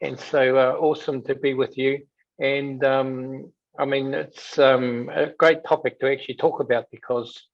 And so awesome to be with you. And I mean, it's a great topic to actually talk about because,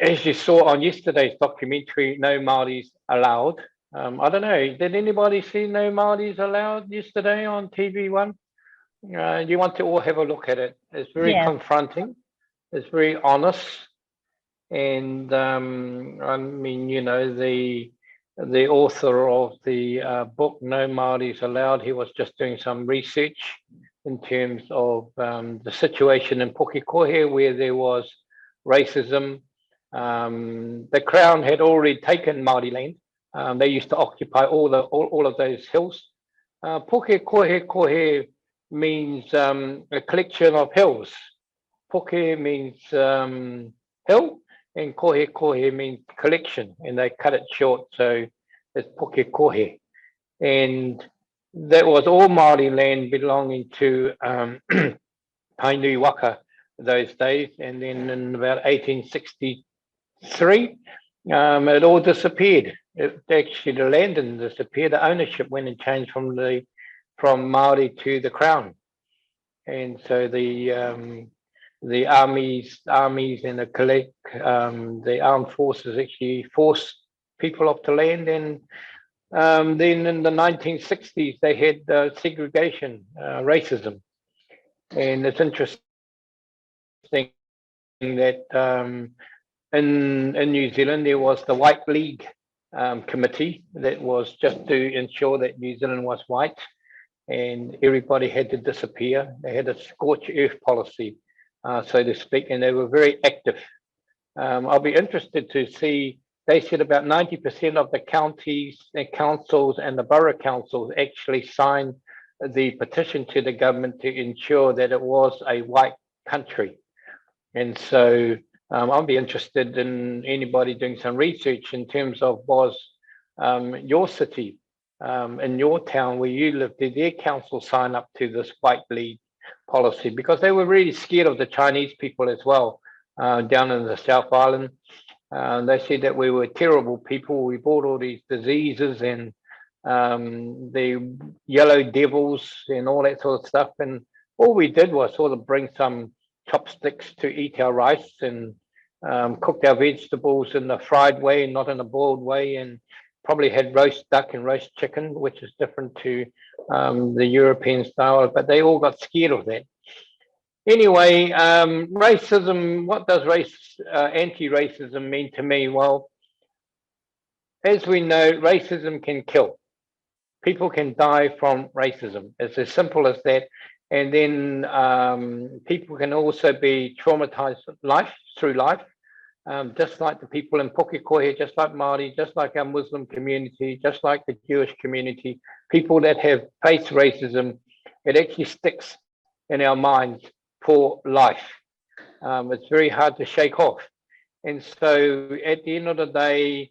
as you saw on yesterday's documentary, No Māoris Allowed. I don't know, did anybody see No Māoris Allowed yesterday on TV1? You want to all have a look at it. It's very Yes. confronting. It's very honest. And I mean, you know, the author of the book No Māoris Allowed, he was just doing some research in terms of the situation in Pukekohe where there was racism. The Crown had already taken Māori land. They used to occupy all of those hills. Pukekohe means a collection of hills. Puke means hill, and kohe kohe means collection, and they cut it short, so it's puke kohe. And that was all Māori land belonging to Tainui Waka those days, and then in about 1863, it all disappeared. Actually, the land didn't disappear. The ownership went and changed from Māori to the Crown, and so the armies and the armed forces actually forced people off the land, and then in the 1960s they had segregation, racism, and it's interesting that in New Zealand there was the White League committee that was just to ensure that New Zealand was white, and everybody had to disappear. They had a scorched earth policy, so to speak, and they were very active. I'll be interested to see, they said about 90% of the counties and councils and the borough councils actually signed the petition to the government to ensure that it was a white country. And so I'll be interested in anybody doing some research in terms of was your city, in your town where you live, did their council sign up to this White League policy? Because they were really scared of the Chinese people as well, down in the South Island. They said that we were terrible people. We brought all these diseases and the yellow devils and all that sort of stuff. And all we did was sort of bring some chopsticks to eat our rice and cooked our vegetables in a fried way, not in a boiled way, and probably had roast duck and roast chicken, which is different to the European style, but they all got scared of that. Anyway, racism, what does anti-racism mean to me? Well, as we know, racism can kill. People can die from racism. It's as simple as that. And then people can also be traumatized through life. Just like the people in Pukekohe, just like Māori, just like our Muslim community, just like the Jewish community, people that have faced racism, it actually sticks in our minds for life. It's very hard to shake off. And so at the end of the day,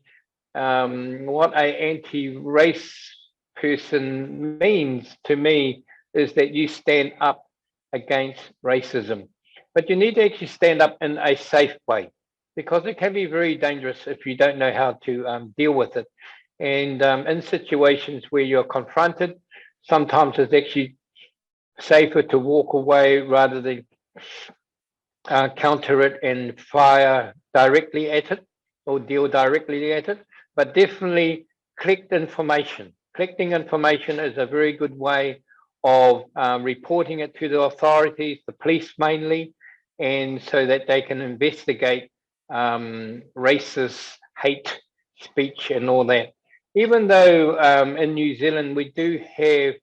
what an anti-race person means to me is that you stand up against racism. But you need to actually stand up in a safe way, because it can be very dangerous if you don't know how to deal with it. And in situations where you're confronted, sometimes it's actually safer to walk away rather than counter it and fire directly at it or deal directly at it. But definitely collect information. Collecting information is a very good way of reporting it to the authorities, the police mainly, and so that they can investigate racist hate speech and all that. Even though in New Zealand we do have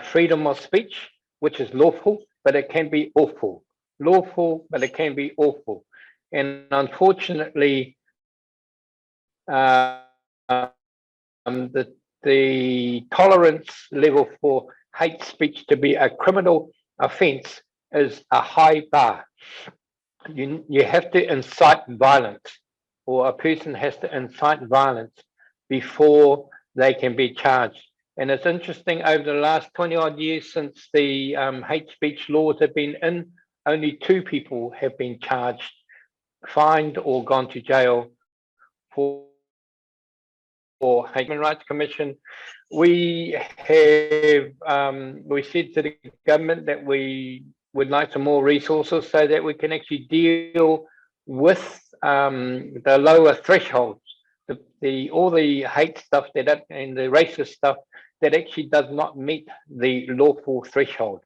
freedom of speech, which is lawful, but it can be awful. Lawful, but it can be awful. And unfortunately, the tolerance level for hate speech to be a criminal offence is a high bar. You have to incite violence, or a person has to incite violence before they can be charged. And it's interesting, over the last 20 odd years since the hate speech laws have been in, only 2 people have been charged, fined, or gone to jail for Human Rights Commission, we have we said to the government that we would like some more resources so that we can actually deal with the lower thresholds, the all the hate stuff and the racist stuff that actually does not meet the lawful threshold.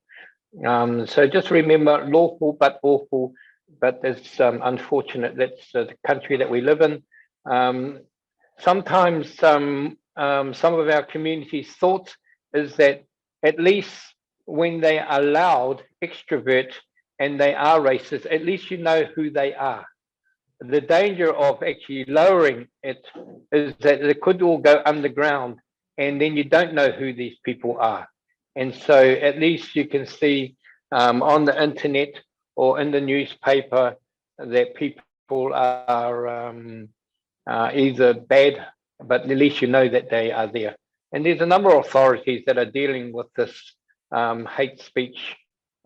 So just remember, lawful but awful, but it's unfortunate that's the country that we live in. Sometimes some of our community's thoughts is that at least when they are loud, extrovert, and they are racist, at least you know who they are. The danger of actually lowering it is that it could all go underground, and then you don't know who these people are. And so at least you can see on the internet or in the newspaper that people are either bad, but at least you know that they are there. And there's a number of authorities that are dealing with this hate speech,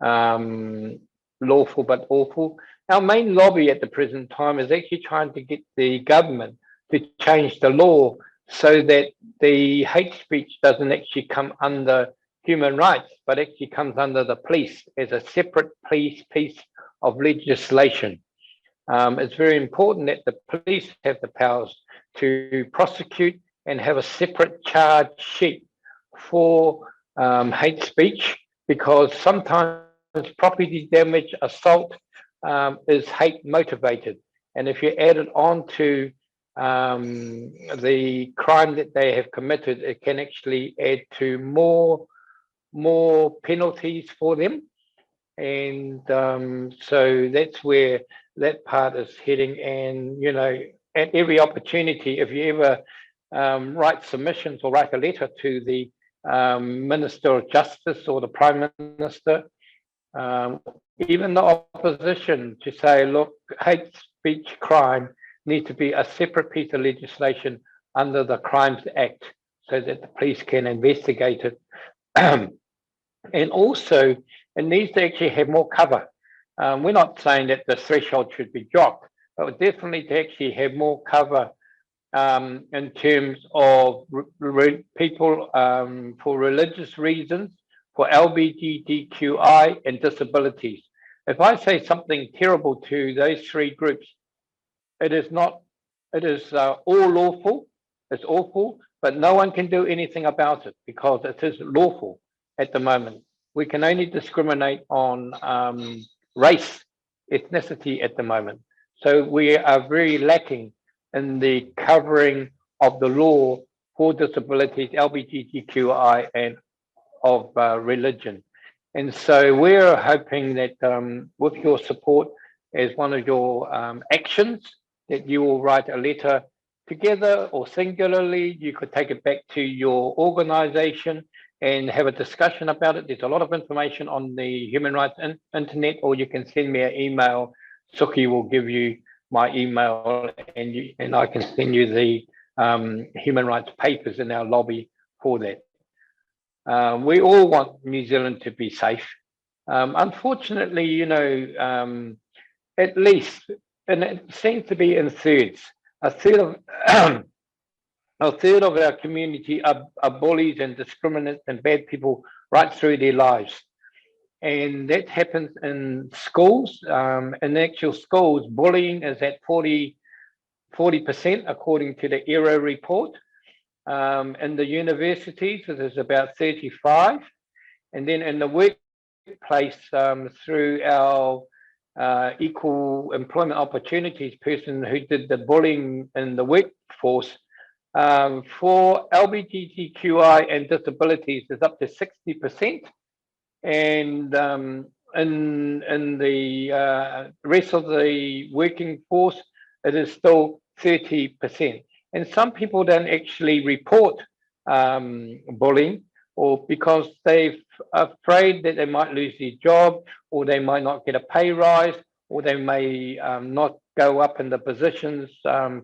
lawful but awful. Our main lobby at the present time is actually trying to get the government to change the law so that the hate speech doesn't actually come under human rights, but actually comes under the police as a separate piece of legislation. It's very important that the police have the powers to prosecute and have a separate charge sheet for hate speech, because sometimes property damage, assault is hate motivated. And if you add it on to the crime that they have committed, it can actually add to more penalties for them. And so that's where that part is heading. And, you know, at every opportunity, if you ever write submissions or write a letter to the Minister of Justice or the Prime Minister, even the opposition, to say, look, hate speech crime needs to be a separate piece of legislation under the Crimes Act so that the police can investigate it. And also, it needs to actually have more cover. We're not saying that the threshold should be dropped, but definitely to actually have more cover in terms of people for religious reasons, for LGBTQI and disabilities. If I say something terrible to those three groups, it is all lawful, it's awful, but no one can do anything about it because it is lawful at the moment. We can only discriminate on race, ethnicity at the moment. So we are very lacking in the covering of the law for disabilities, LGBTQI, and of religion. And so we're hoping that with your support as one of your actions, that you will write a letter together or singularly. You could take it back to your organization and have a discussion about it. There's a lot of information on the Human Rights Internet, or you can send me an email. Suki will give you my email, and I can send you the human rights papers in our lobby for that. We all want New Zealand to be safe. Unfortunately, you know, at least, and it seems to be in thirds, a third of our community are bullies and discriminates and bad people right through their lives. And that happens in schools. In actual schools, bullying is at 40% according to the ERA report. In the universities, it is about 35. And then in the workplace, through our equal employment opportunities person who did the bullying in the workforce, for LGBTQI and disabilities is up to 60%. And in the rest of the working force, it is still 30%. And some people don't actually report bullying, or because they're afraid that they might lose their job, or they might not get a pay rise, or they may not go up in the positions,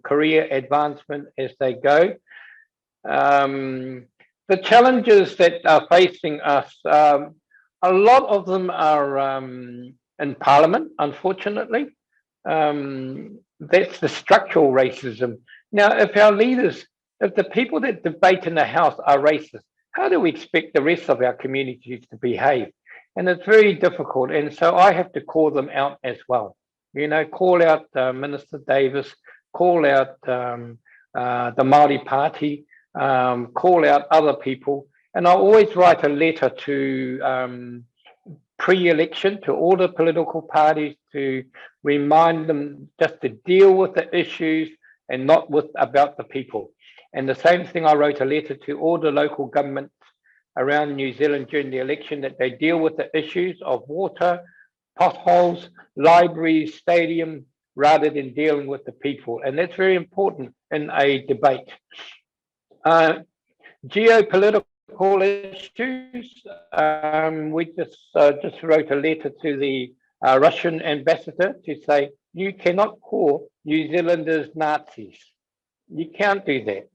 career advancement as they go. The challenges that are facing us, a lot of them are in Parliament, unfortunately. That's the structural racism. Now, if our leaders If the people that debate in the House are racist, how do we expect the rest of our communities to behave? And it's very difficult. And so I have to call them out as well. You know, call out Minister Davis, call out the Māori Party, call out other people. And I always write a letter to pre-election to all the political parties to remind them just to deal with the issues and not about the people. And the same thing, I wrote a letter to all the local governments around New Zealand during the election that they deal with the issues of water, potholes, libraries, stadium, rather than dealing with the people. And that's very important in a debate. Geopolitical issues. We just wrote a letter to the Russian ambassador to say, you cannot call New Zealanders Nazis. You can't do that.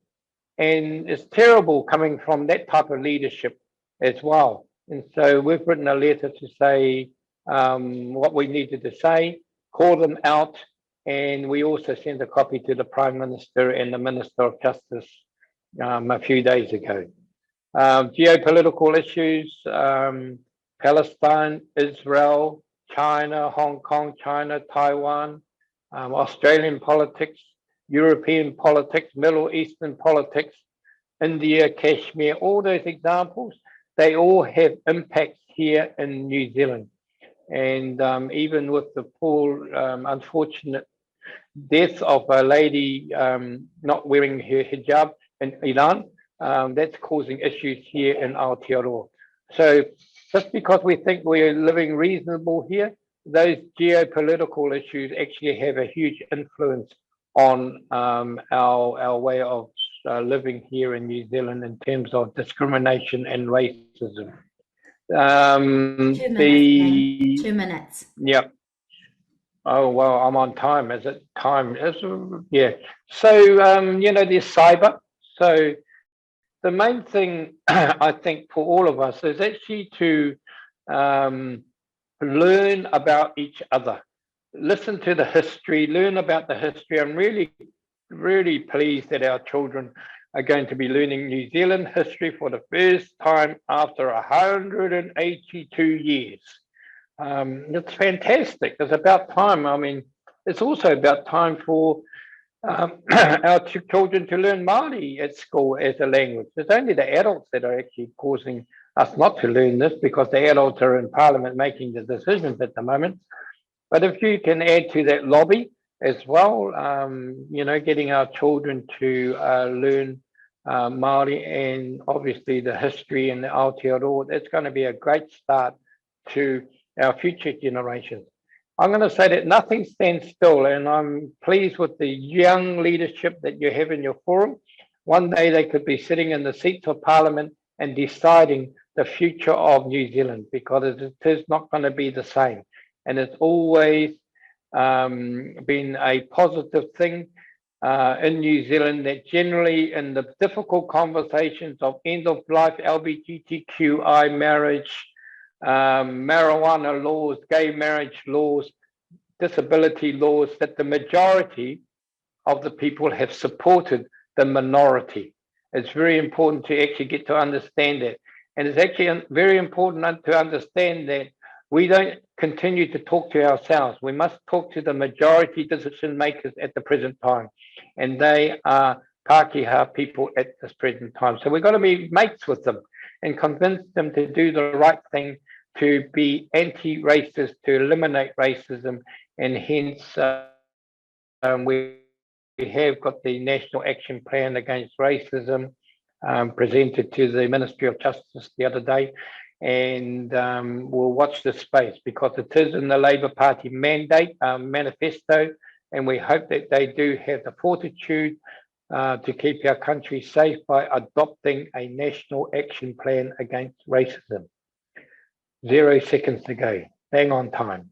And it's terrible coming from that type of leadership as well. And so we've written a letter to say what we needed to say, call them out, and we also sent a copy to the Prime Minister and the Minister of Justice a few days ago. Geopolitical issues, Palestine, Israel, China, Hong Kong, China, Taiwan, Australian politics, European politics, Middle Eastern politics, India, Kashmir, all those examples, they all have impacts here in New Zealand. And even with the poor, unfortunate death of a lady not wearing her hijab in Iran, that's causing issues here in Aotearoa. So just because we think we're living reasonable here, those geopolitical issues actually have a huge influence on our way of living here in New Zealand in terms of discrimination and racism. 2 minutes, 2 minutes. Yep. Oh, well, I'm on time. Is it time? Yeah. So, you know, there's cyber. So the main thing I think for all of us is actually to learn about each other. Listen to the history, learn about the history. I'm really pleased that our children are going to be learning New Zealand history for the first time after 182 years. It's fantastic. It's about time. I mean, it's also about time for our children to learn Māori at school as a language. It's only the adults that are actually causing us not to learn this because the adults are in Parliament making the decisions at the moment. But if you can add to that lobby as well, you know, getting our children to learn Māori and obviously the history and the Aotearoa, that's going to be a great start to our future generations. I'm going to say that nothing stands still, and I'm pleased with the young leadership that you have in your forum. One day they could be sitting in the seats of Parliament and deciding the future of New Zealand, because it is not going to be the same. And it's always been a positive thing in New Zealand that generally in the difficult conversations of end of life, LGBTQI marriage, marijuana laws, gay marriage laws, disability laws, that the majority of the people have supported the minority. It's very important to actually get to understand that. And it's actually very important to understand that we don't continue to talk to ourselves. We must talk to the majority decision makers at the present time. And they are Pākehā people at this present time. So we've got to be mates with them and convince them to do the right thing, to be anti-racist, to eliminate racism. And hence we have got the National Action Plan Against Racism presented to the Ministry of Justice the other day. And we'll watch this space because it is in the Labour Party mandate manifesto, and we hope that they do have the fortitude to keep our country safe by adopting a national action plan against racism. 0 seconds to go. Bang on time.